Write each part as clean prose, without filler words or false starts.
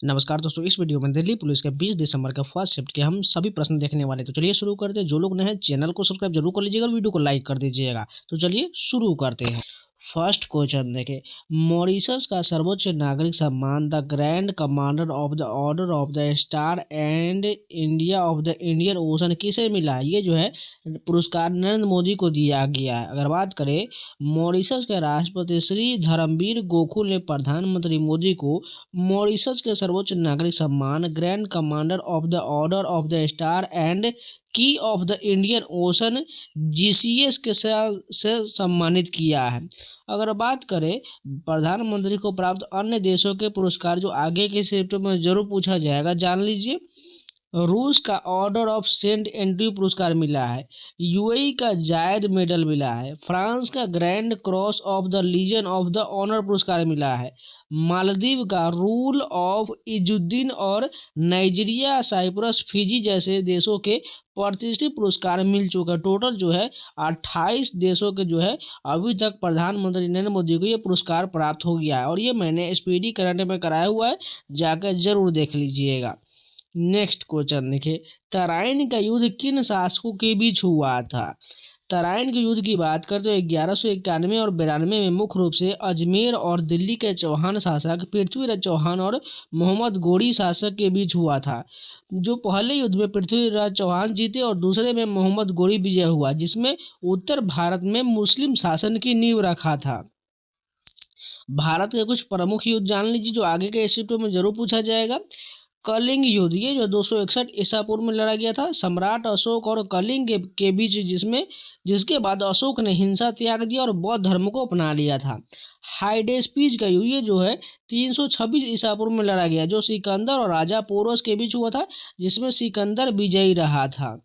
नमस्कार दोस्तों, इस वीडियो में दिल्ली पुलिस के 20 दिसंबर के फर्स्ट शिफ्ट के हम सभी प्रश्न देखने वाले। तो चलिए शुरू करते हैं। जो लोग नए हैं चैनल को सब्सक्राइब जरूर कर लीजिएगा और वीडियो को लाइक कर दीजिएगा। तो चलिए शुरू करते हैं। फर्स्ट क्वेश्चन देखें, मॉरिशस का सर्वोच्च नागरिक सम्मान the grand Commander of the Order of the Star and India of the Indian ocean किसे मिला है? ये जो है पुरस्कार नरेंद्र मोदी को दिया गया है। अगर बात करें, मॉरिशस के राष्ट्रपति श्री धर्मवीर गोकुल ने प्रधानमंत्री मोदी को मॉरिशस के सर्वोच्च नागरिक सम्मान Grand Commander of the Order of the Star and Key of the Indian Ocean GCS K से सम्मानित किया है। अगर बात करें प्रधानमंत्री को प्राप्त अन्य देशों के पुरस्कार जो आगे के शिफ्टों में जरूर पूछा जाएगा, जान लीजिए। रूस का ऑर्डर ऑफ सेंट एंड्रयू पुरस्कार मिला है, यूएई का जायद मेडल मिला है, फ्रांस का grand cross of the legion of the honour पुरस्कार मिला है, मालदीव का रूल ऑफ इजुद्दीन और नाइजीरिया, साइप्रस, फिजी जैसे देशों के प्रतिष्ठित पुरस्कार मिल चुका। टोटल जो है 28 देशों के जो है अभी तक प्रधानमंत्री नरेंद्र मोदी को ये पुरस्कार प्राप्त हो गया है और ये मैंने स्पीडी करंट में कराया हुआ है, जाकर जरूर देख लीजिएगा। नेक्स्ट क्वेश्चन देखिए, तराइन का युद्ध किन शासकों के बीच हुआ था? तराइन के युद्ध की बात करते तो 1191 और 92 में मुख्य रूप से अजमेर और दिल्ली के चौहान शासक पृथ्वीराज चौहान और मोहम्मद गोरी शासक के बीच हुआ था। जो पहले युद्ध में पृथ्वीराज चौहान जीते और दूसरे में मोहम्मद गोरी विजय हुआ, जिसमें उत्तर भारत में मुस्लिम शासन की नींव रखा था। भारत के कुछ प्रमुख युद्ध जान लीजिए जो आगे के शिफ्टों में जरूर पूछा जाएगा। कलिंग युद्ध, ये जो 261 ईसा पूर्व में लड़ा गया था सम्राट अशोक और कलिंग के बीच, जिसके बाद अशोक ने हिंसा त्याग दिया और बौद्ध धर्म को अपना लिया था। हाइडेस्पीज का युद्ध, ये जो है 326 ईसा पूर्व में लड़ा गया, जो सिकंदर और राजा पोरस के बीच हुआ था, जिसमें सिकंदर विजयी रहा था।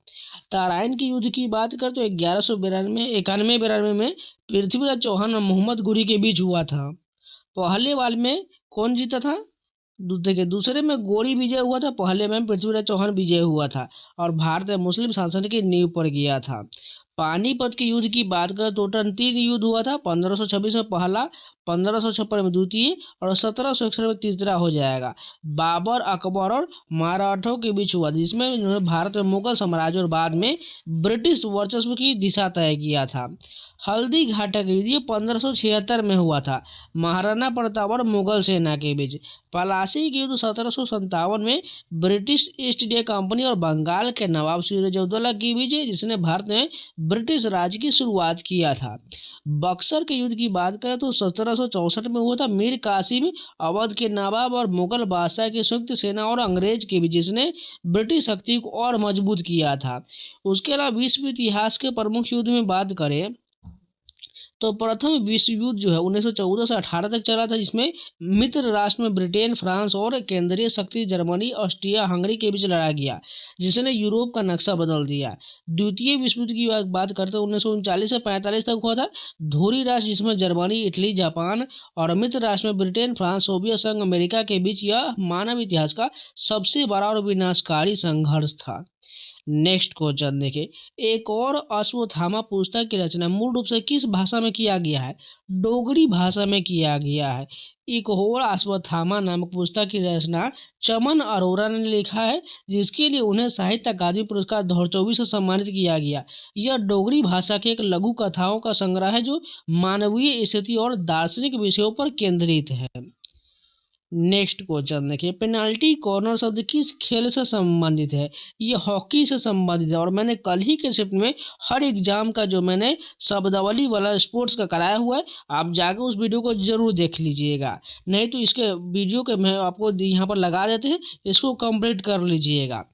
तराइन के युद्ध की बात कर तो 1191 में पृथ्वीराज चौहान और मोहम्मद गोरी के बीच हुआ था। पहले वाले में कौन जीता था? देखिए, दूसरे में गोरी विजय हुआ था, पहले में पृथ्वीराज चौहान विजय हुआ था और भारत में मुस्लिम शासन की नींव पर गया था। पानीपत के युद्ध की बात करें तो टोटल 3 युद्ध हुआ था। 1526 में पहला, 1556 में द्वितीय और 1761 में तीसरा हो जाएगा। बाबर, अकबर और मराठों के बीच हुआ, जिसमें इन्होंने भारत में मुगल साम्राज्य और बाद में ब्रिटिश वर्चस्व की दिशा तय किया था। हल्दी घाटा के युद्ध 1576 में हुआ था, महाराणा प्रताप और मुगल सेना के बीच। पलासी के युद्ध 1757 में ब्रिटिश ईस्ट इंडिया कंपनी और बंगाल के नवाब सिराजुद्दौला के बीच, जिसने भारत में ब्रिटिश राज की शुरुआत किया था। बक्सर के युद्ध की बात करें तो 1764 में हुआ था, मीर कासिम अवध के नवाब और मुगल बादशाह की संयुक्त सेना और अंग्रेज के बीच, जिसने ब्रिटिश शक्ति को और मजबूत किया था। उसके अलावा विश्व इतिहास के प्रमुख युद्ध में बात करें तो प्रथम विश्व युद्ध जो है 1914 से 18 तक चला था, जिसमें मित्र राष्ट्र में ब्रिटेन, फ्रांस और केंद्रीय शक्ति जर्मनी, ऑस्ट्रिया, हंगरी के बीच लड़ा गया, जिसने यूरोप का नक्शा बदल दिया। द्वितीय विश्व युद्ध की बात करते हैं 1939 से 45 तक हुआ था। धुरी राष्ट्र, जिसमें जर्मनी, इटली, जापान और मित्र राष्ट्र में ब्रिटेन, फ्रांस, सोवियत संघ, अमेरिका के बीच, यह मानव इतिहास का सबसे बड़ा और विनाशकारी संघर्ष था। नेक्स्ट क्वेश्चन देखिए, एक और अश्वत्थामा पुस्तक की रचना मूल रूप से किस भाषा में किया गया है? डोगरी भाषा में किया गया है। एक और अश्वत्थामा नामक पुस्तक की रचना चमन अरोरा ने लिखा है, जिसके लिए उन्हें साहित्य अकादमी पुरस्कार 2024 से सम्मानित किया गया। यह डोगरी भाषा के एक लघु कथाओं का संग्रह है जो मानवीय स्थिति और दार्शनिक विषयों पर केंद्रित है। नेक्स्ट क्वेश्चन देखिए, पेनाल्टी कॉर्नर शब्द किस खेल से संबंधित है? ये हॉकी से संबंधित है और मैंने कल ही के शिफ्ट में हर एग्जाम का जो मैंने शब्दावली वाला स्पोर्ट्स का कराया हुआ है, आप जाकर उस वीडियो को जरूर देख लीजिएगा, नहीं तो इसके वीडियो के मैं आपको यहाँ पर लगा देते हैं, इसको कंप्लीट कर लीजिएगा।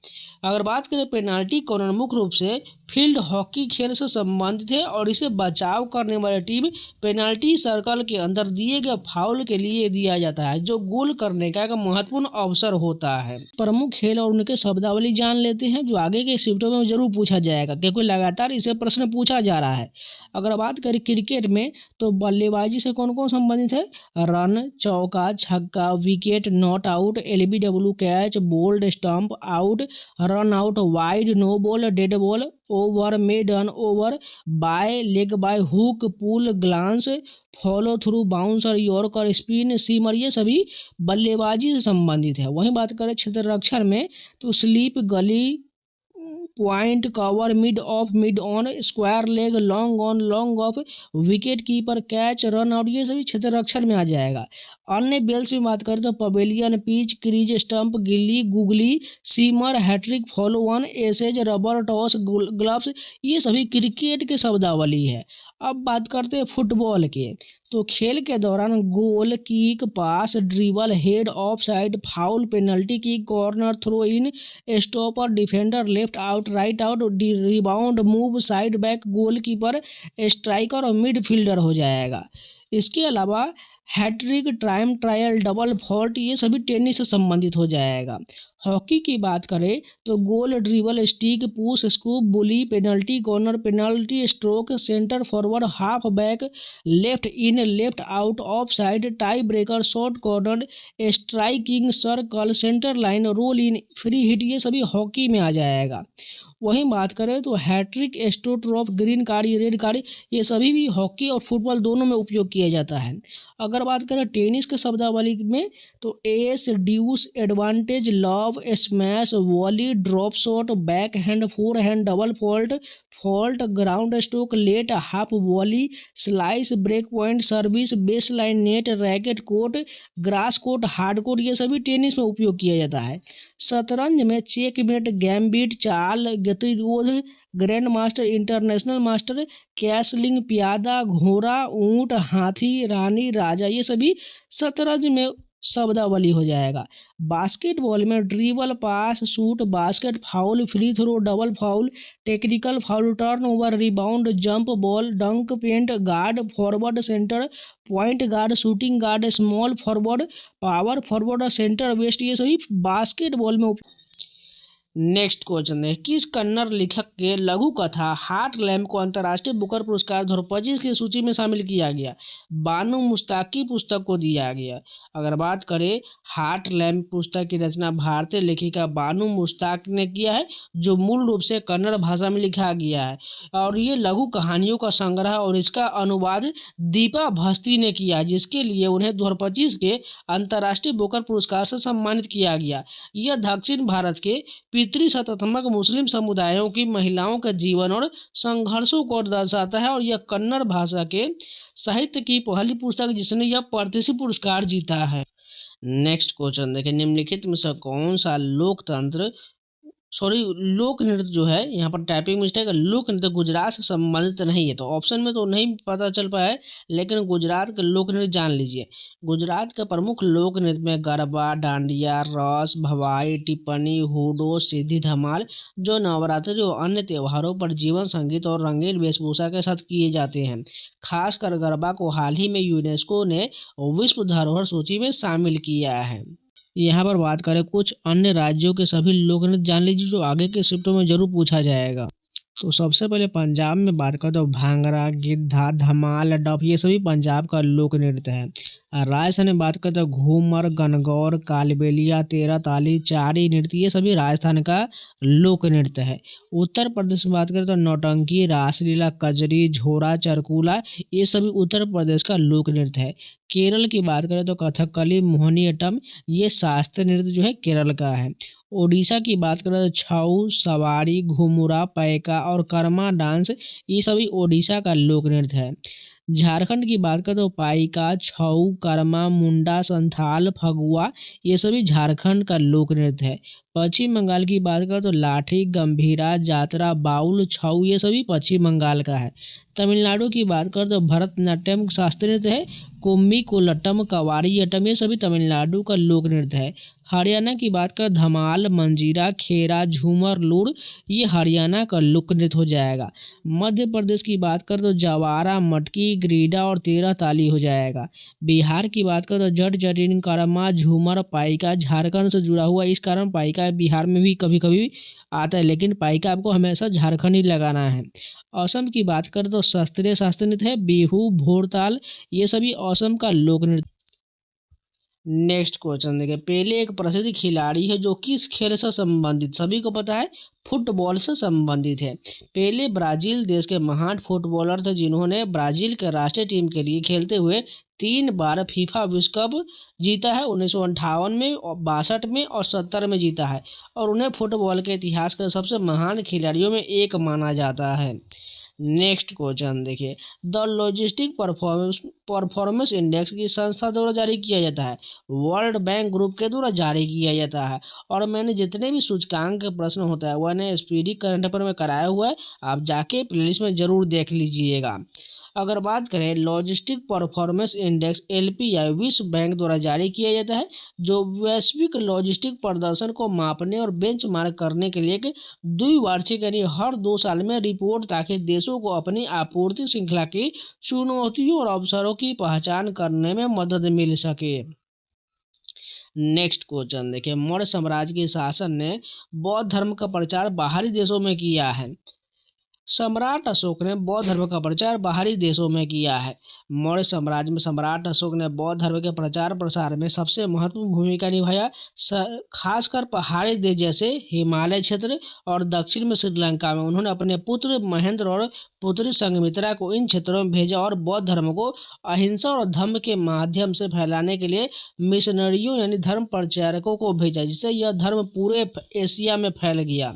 अगर बात करें पेनाल्टी कॉर्नर मुख्य रूप से फील्ड हॉकी खेल से संबंधित है और इसे बचाव करने वाली टीम पेनाल्टी सर्कल के अंदर दिए गए फाउल के लिए दिया जाता है, जो गोल करने का एक महत्वपूर्ण अवसर होता है। प्रमुख खेल और उनके शब्दावली जान लेते हैं, जो आगे के शिफ्टों में जरूर पूछा जाएगा, क्योंकि लगातार इसे प्रश्न पूछा जा रहा है। अगर बात करें क्रिकेट में तो बल्लेबाजी से कौन कौन संबंधित है? रन, चौका, छक्का, wicket, not out, LBW, catch, bowled, stump, out, run out, wide, no ball, dead ball, over maiden over bye leg bye hook pull glance follow through bouncer yorker spin seamer, ये सभी बल्लेबाजी से संबंधित है। वहीं बात करें क्षेत्ररक्षण में तो स्लीप गली point cover mid on square leg long off wicket keeper catch run out, ये सभी क्षेत्ररक्षण में आ जाएगा। अन्य बेल्स में बात करें तो पवेलियन पिच क्रीज स्टंप गिल्ली googly seamer hat trick follow on ashes rubber toss gloves, ये सभी क्रिकेट के शब्दावली है। अब बात करते हैं फुटबॉल के, तो खेल के दौरान goal kick pass dribble head off side foul penalty kick corner throw in stopper defender left out right out rebound move side back goalkeeper striker और मिडफील्डर हो जाएगा। इसके अलावा hat trick time trial double fault, ये सभी tennis से संबंधित हो जाएगा। हॉकी की बात करें तो goal dribble stick push scoop bully penalty corner penalty stroke centre forward half back left in left out off side tie breaker short corner striking circle centre line roll in free hit, ये सभी hockey में आ जाएगा। वहीं बात करें तो hat trick stroke green card red card, ये सभी भी हॉकी और फुटबॉल दोनों में उपयोग किया जाता है। अगर बात करें टेनिस के शब्दावली में तो ace deuce advantage love smash volley drop shot back hand fore hand double fault ground stroke let half volley slice break point service base line net racket court grass court hard court, ये सभी tennis में उपयोग किया जाता है। शतरंज में checkmate gambit चाल गतिरोध grand master international master castling प्यादा घोड़ा ऊंट हाथी रानी राजा, ये सभी शतरंज में शब्दावली हो जाएगा। बास्केटबॉल में dribble pass shoot basket foul free throw double foul technical foul turn over rebound jump ball dunk paint guard forward centre point guard shooting guard small forward power forward centre west, ये सभी basketball में। Next question है, किस कन्नड़ लेखक के लघु कथा heart lamp को अंतर्राष्ट्रीय बुकर पुरस्कार 2025 की सूची में शामिल किया गया? बानू मुश्ताक की पुस्तक को दिया गया। अगर बात करें हार्ट लैम्प पुस्तक की रचना भारतीय लेखिका बानू मुश्ताक ने किया है, जो मूल रूप से कन्नड़ भाषा में लिखा गया है, और ये लघु कहानियों का संग्रह और इसका अनुवाद दीपा भस्त्री ने किया, जिसके लिए उन्हें 2025 के अंतर्राष्ट्रीय बुकर पुरस्कार से सम्मानित किया गया। यह दक्षिण भारत के पितृसत्तात्मक मुस्लिम समुदायों की महिलाओं के जीवन और संघर्षों को दर्शाता है, और यह कन्नड़ भाषा के साहित्य की पहली पुस्तक जिसने यह प्रतिष्ठित पुरस्कार जीता है। नेक्स्ट क्वेश्चन देखें, निम्नलिखित में से कौन सा लोक नृत्य जो है, यहाँ पर टाइपिंग मिस्टेक है, लोक नृत्य गुजरात से संबंधित नहीं है? तो ऑप्शन में तो नहीं पता चल पाया है, लेकिन गुजरात के लोक नृत्य जान लीजिए। गुजरात के प्रमुख लोक नृत्य में गरबा डांडिया रस भवाई टिप्पणी हुडो सीधी धमाल, जो नवरात्रि और अन्य त्योहारों पर जीवन संगीत और रंगीन वेशभूषा के साथ किए जाते हैं। खासकर गरबा को हाल ही में यूनेस्को ने विश्व धरोहर सूची में शामिल किया है। यहाँ पर बात करें कुछ अन्य राज्यों के सभी लोक नृत्य जान लीजिए, जो आगे के शिफ्टों में जरूर पूछा जाएगा। तो सबसे पहले पंजाब में बात करें तो भांगड़ा गिद्धा धमाल डफ, ये सभी पंजाब का लोक नृत्य है। राजस्थान में बात करें तो घूमर गणगौर कालबेलिया तेरह ताली चारी नृत्य, ये सभी राजस्थान का लोक नृत्य है। उत्तर प्रदेश में बात करें तो नौटंकी रासलीला कजरी झोरा चरकूला, ये सभी उत्तर प्रदेश का लोक नृत्य है। केरल की बात करें तो कथकली मोहिनीअट्टम, ये शास्त्रीय नृत्य जो है केरल का है। ओडिशा की बात करें तो छऊ सवारी घुमुरा पैका और कर्मा डांस, ये सभी ओडिशा का लोक नृत्य है। झारखंड की बात करें तो पाइका छऊ कर्मा मुंडा संथाल फगुआ, ये सभी झारखंड का लोक नृत्य है। पश्चिम बंगाल की बात करें तो लाठी गंभीरा जातरा बाउल छऊ, ये सभी पश्चिम बंगाल का है। तमिलनाडु की बात करें तो भरतनाट्यम शास्त्रीय नृत्य है। कुम्मी कोलट्टम कवारी अट्टम, ये सभी तमिलनाडु का लोक नृत्य है। हरियाणा की बात करें धमाल मंजीरा खेरा झूमर लूड़, ये हरियाणा का लोक नृत्य हो जाएगा। मध्य प्रदेश की बात करें तो जवारा मटकी ग्रीडा और तेरह ताली हो जाएगा। बिहार की बात करें तो जट जटिन कर्मा झूमर पाइका, झारखंड से जुड़ा हुआ, इस कारण पाइका बिहार में भी कभी कभी आता है, लेकिन पाइका आपको हमेशा झारखंड ही लगाना है। असम की बात करें तो शास्त्रीय नृत्य है बिहू भोरताल, ये सभी असम का लोक नृत्य। नेक्स्ट क्वेश्चन देखिए, पेले एक प्रसिद्ध खिलाड़ी है जो किस खेल से संबंधित, सभी को पता है फुटबॉल से संबंधित है। पेले ब्राजील देश के महान फुटबॉलर थे जिन्होंने ब्राजील के राष्ट्रीय टीम के लिए खेलते हुए 3 बार फीफा विश्व कप जीता है। 1958 में और 62 में और 70 में जीता है और उन्हें फुटबॉल के इतिहास के सबसे महान खिलाड़ियों में एक माना जाता है। नेक्स्ट क्वेश्चन देखिए, द लॉजिस्टिक परफॉर्मेंस इंडेक्स की संस्था द्वारा जारी किया जाता है, वर्ल्ड बैंक ग्रुप के द्वारा जारी किया जाता है। और मैंने जितने भी सूचकांक के प्रश्न होता है वह ने स्पीडी करंट अफेयर में कराया हुआ है, आप जाके प्लेलिस्ट में जरूर देख लीजिएगा। अगर बात करें लॉजिस्टिक परफॉर्मेंस इंडेक्स LPI विश्व बैंक द्वारा जारी किया जाता है, जो वैश्विक लॉजिस्टिक प्रदर्शन को मापने और बेंचमार्क करने के लिए एक द्विवार्षिक यानी हर 2 साल में रिपोर्ट, ताकि देशों को अपनी आपूर्ति श्रृंखला की चुनौतियों और अवसरों की पहचान करने में मदद मिल सके। नेक्स्ट क्वेश्चन देखिए, मौर्य साम्राज्य के शासन ने बौद्ध धर्म का प्रचार बाहरी देशों में किया है। सम्राट अशोक ने बौद्ध धर्म का प्रचार बाहरी देशों में किया है। मौर्य साम्राज्य में सम्राट अशोक ने बौद्ध धर्म के प्रचार प्रसार में सबसे महत्वपूर्ण भूमिका निभाया। खासकर पहाड़ी देश जैसे हिमालय क्षेत्र और दक्षिण में श्रीलंका में उन्होंने अपने पुत्र महेंद्र और पुत्री संघमित्रा को इन क्षेत्रों में भेजा और बौद्ध धर्म को अहिंसा और धम्म के माध्यम से फैलाने के लिए मिशनरियों यानी धर्म प्रचारकों को भेजा, जिससे यह धर्म पूरे एशिया में फैल गया।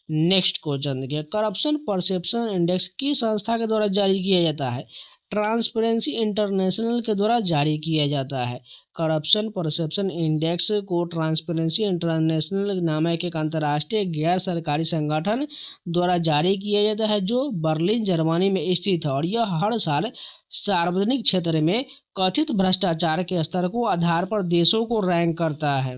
नेक्स्ट क्वेश्चन देखिए, करप्शन परसेप्शन इंडेक्स किस संस्था के द्वारा जारी किया जाता है, ट्रांसपेरेंसी इंटरनेशनल के द्वारा जारी किया जाता है। करप्शन परसेप्शन इंडेक्स को ट्रांसपेरेंसी इंटरनेशनल नामक एक अंतर्राष्ट्रीय गैर सरकारी संगठन द्वारा जारी किया जाता है, जो बर्लिन जर्मनी में स्थित है और यह हर साल सार्वजनिक क्षेत्र में कथित भ्रष्टाचार के स्तर को आधार पर देशों को रैंक करता है।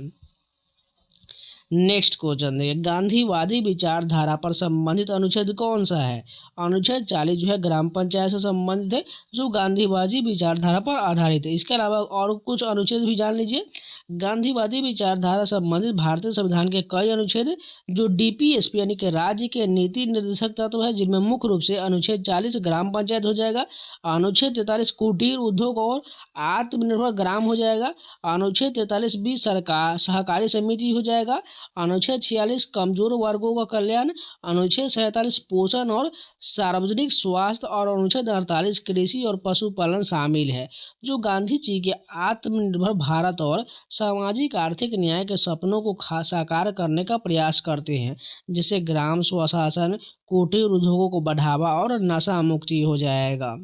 नेक्स्ट क्वेश्चन देखिए, गांधीवादी विचारधारा पर संबंधित अनुच्छेद कौन सा है। अनुच्छेद 40 जो है ग्राम पंचायत से संबंधित है, जो गांधीवादी विचारधारा पर आधारित है। इसके अलावा और कुछ अनुच्छेद भी जान लीजिए। गांधीवादी विचारधारा संबंधित भारतीय संविधान के कई अनुच्छेद जो DPSP यानी कि राज्य के नीति निर्देशक तत्व है, जिनमें मुख्य रूप से अनुच्छेद 40 ग्राम पंचायत हो जाएगा, अनुच्छेद 43 कुटीर उद्योग और आत्मनिर्भर ग्राम हो जाएगा, अनुच्छेद 43B सरकार सहकारी समिति हो जाएगा, अनुच्छेद 46 कमजोर वर्गों का कल्याण, अनुच्छेद 47 पोषण और सार्वजनिक स्वास्थ्य और अनुच्छेद 48 कृषि और पशुपालन शामिल है, जो गांधी जी के आत्मनिर्भर भारत और सामाजिक आर्थिक न्याय के सपनों को साकार करने का प्रयास करते हैं, जिससे ग्राम स्वशासन, कुटीर उद्योगों को बढ़ावा और नशा मुक्ति हो जाएगा।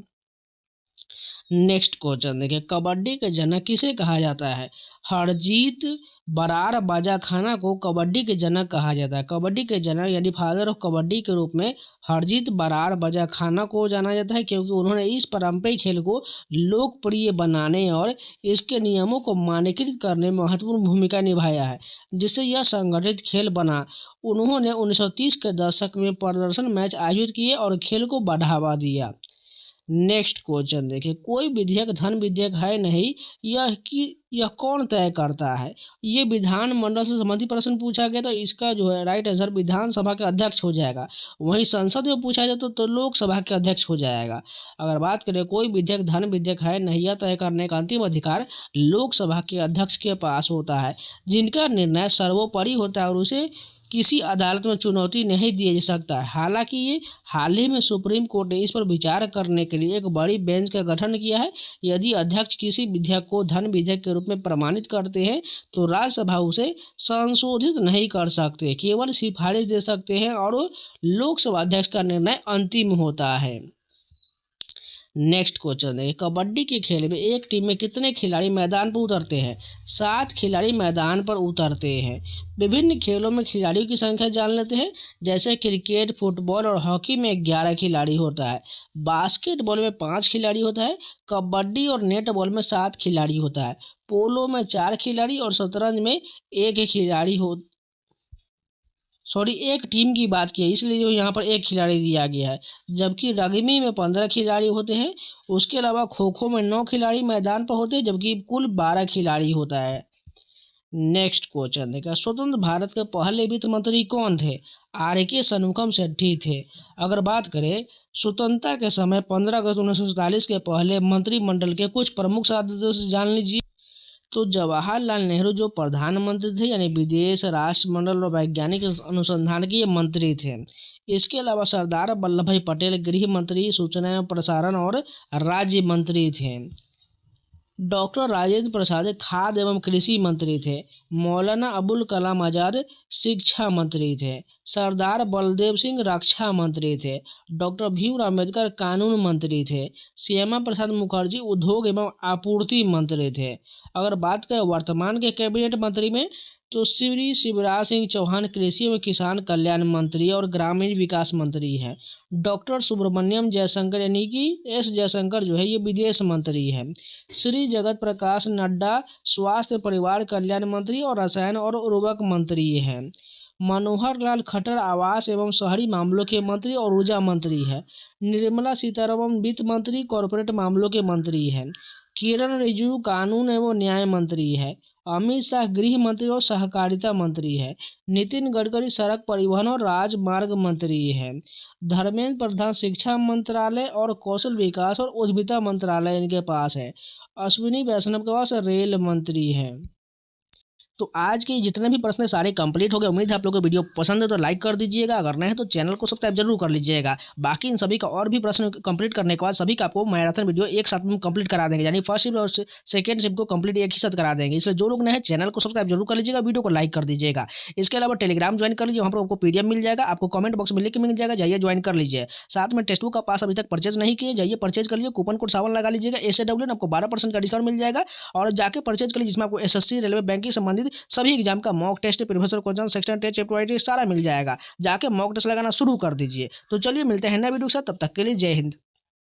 नेक्स्ट क्वेश्चन देखिए, कबड्डी के जनक किसे कहा जाता है। हरजीत बरार बाजा खाना को कबड्डी के जनक कहा जाता है। कबड्डी के जनक यानी फादर ऑफ कबड्डी के रूप में हरजीत बरार बाजा खाना को जाना जाता है, क्योंकि उन्होंने इस पारंपरिक खेल को लोकप्रिय बनाने और इसके नियमों को मानकीकृत करने में महत्वपूर्ण भूमिका निभाया है, जिससे यह संगठित खेल बना। उन्होंने 1930 के दशक में प्रदर्शन मैच आयोजित किए और खेल को बढ़ावा दिया। नेक्स्ट क्वेश्चन देखिए, कोई विधेयक धन विधेयक है नहीं, यह कौन तय करता है। ये विधानमंडल से संबंधित प्रश्न पूछा गया, तो इसका जो है राइट आंसर विधानसभा के अध्यक्ष हो जाएगा। वहीं संसद में पूछा जाए तो लोकसभा के अध्यक्ष हो जाएगा। अगर बात करें कोई विधेयक धन विधेयक है नहीं, यह तय करने का अंतिम अधिकार लोकसभा के अध्यक्ष के पास होता है, जिनका निर्णय सर्वोपरि होता है और उसे किसी अदालत में चुनौती नहीं दिया जा सकता है। हालांकि ये हाल ही में सुप्रीम कोर्ट ने इस पर विचार करने के लिए एक बड़ी बेंच का गठन किया है। यदि अध्यक्ष किसी विधेयक को धन विधेयक के रूप में प्रमाणित करते हैं तो राज्यसभा उसे संशोधित नहीं कर सकते, केवल सिफारिश दे सकते हैं और लोकसभा अध्यक्ष का निर्णय अंतिम होता है। नेक्स्ट क्वेश्चन है, कबड्डी के खेल में एक टीम में कितने खिलाड़ी मैदान पर उतरते हैं। 7 खिलाड़ी मैदान पर उतरते हैं। विभिन्न खेलों में खिलाड़ियों की संख्या जान लेते हैं, जैसे क्रिकेट, फुटबॉल और हॉकी में 11 खिलाड़ी होता है, बास्केटबॉल में 5 खिलाड़ी होता है, कबड्डी और नेटबॉल में 7 खिलाड़ी होता है, पोलो में 4 खिलाड़ी और शतरंज में 1 खिलाड़ी एक टीम की बात की है, इसलिए जो यहाँ पर 1 खिलाड़ी दिया गया है। जबकि रग्बी में 15 खिलाड़ी होते हैं। उसके अलावा खो खो में 9 खिलाड़ी मैदान पर होते हैं, जबकि कुल 12 खिलाड़ी होता है। नेक्स्ट क्वेश्चन देखा, स्वतंत्र भारत के पहले वित्त मंत्री कौन थे। RK शनमुखम शेट्टी थे। अगर बात करें स्वतंत्रता के समय 15 अगस्त 1947 के पहले मंत्रिमंडल के कुछ प्रमुख सदस्य जान लीजिए। तो जवाहरलाल नेहरू जो प्रधानमंत्री थे यानी विदेश राष्ट्रमंडल और वैज्ञानिक अनुसंधान के ये मंत्री थे। इसके अलावा सरदार वल्लभ भाई पटेल गृह मंत्री, सूचना एवं प्रसारण और राज्य मंत्री थे। डॉक्टर राजेंद्र प्रसाद खाद्य एवं कृषि मंत्री थे। मौलाना अबुल कलाम आज़ाद शिक्षा मंत्री थे। सरदार बलदेव सिंह रक्षा मंत्री थे। डॉक्टर भीमराव अम्बेडकर कानून मंत्री थे। श्यामा प्रसाद मुखर्जी उद्योग एवं आपूर्ति मंत्री थे। अगर बात करें वर्तमान के कैबिनेट मंत्री में, तो श्री शिवराज सिंह चौहान कृषि एवं किसान कल्याण मंत्री और ग्रामीण विकास मंत्री हैं। डॉक्टर सुब्रमण्यम जयशंकर यानी कि एस जयशंकर जो है ये विदेश मंत्री है। श्री जगत प्रकाश नड्डा स्वास्थ्य परिवार कल्याण मंत्री और रसायन और उर्वरक मंत्री हैं। मनोहर लाल खट्टर आवास एवं शहरी मामलों के मंत्री और ऊर्जा मंत्री है। निर्मला सीतारमण वित्त मंत्री कॉरपोरेट मामलों के मंत्री हैं। किरण रिजिजू कानून एवं न्याय मंत्री है। अमित शाह गृह मंत्री और सहकारिता मंत्री है। नितिन गडकरी सड़क परिवहन और राजमार्ग मंत्री है। धर्मेंद्र प्रधान शिक्षा मंत्रालय और कौशल विकास और उद्यमिता मंत्रालय इनके पास है। अश्विनी वैष्णव के पास रेल मंत्री है। तो आज के जितने भी प्रश्न सारे कंप्लीट हो गए। उम्मीद है आप लोगों को वीडियो पसंद है तो लाइक कर दीजिएगा, अगर नहीं है तो चैनल को सब्सक्राइब जरूर कर लीजिएगा। बाकी इन सभी का और भी प्रश्न कंप्लीट करने के बाद सभी का आपको मैराथन वीडियो एक साथ में कंप्लीट करा देंगे, यानी फर्स्ट शिफ्ट और सेकंड शिफ्ट को कंप्लीट एक ही साथ करा देंगे। इसलिए जो लोग नए हैं चैनल को सब्सक्राइब जरूर कर लीजिएगा, वीडियो को लाइक कर दीजिएगा। इसके अलावा टेलीग्राम ज्वाइन कर लीजिए, वहाँ पर आपको पीडीएफ मिल जाएगा, आपको कमेंट बॉक्स में लिंक मिल जाएगा, जाइए ज्वाइन कर लीजिए। साथ में टेक्स्ट बुक का पास अभी तक परचेज नहीं किए, जाइए परचेज कर लीजिए, कूपन कोड 7 लगा लीजिएगा, SAW आपको 12% का डिस्काउंट मिल जाएगा। और जाके परचेज कर लीजिए, जिसमें आपको SSC रेलवे बैंकिंग संबंधित सभी एग्जाम का mock test, previous question, section test, chapter wise सारा मिल जाएगा। जाके मॉक टेस्ट लगाना शुरू कर दीजिए। तो चलिए मिलते हैं नए वीडियो के साथ, तब तक के लिए जय हिंद।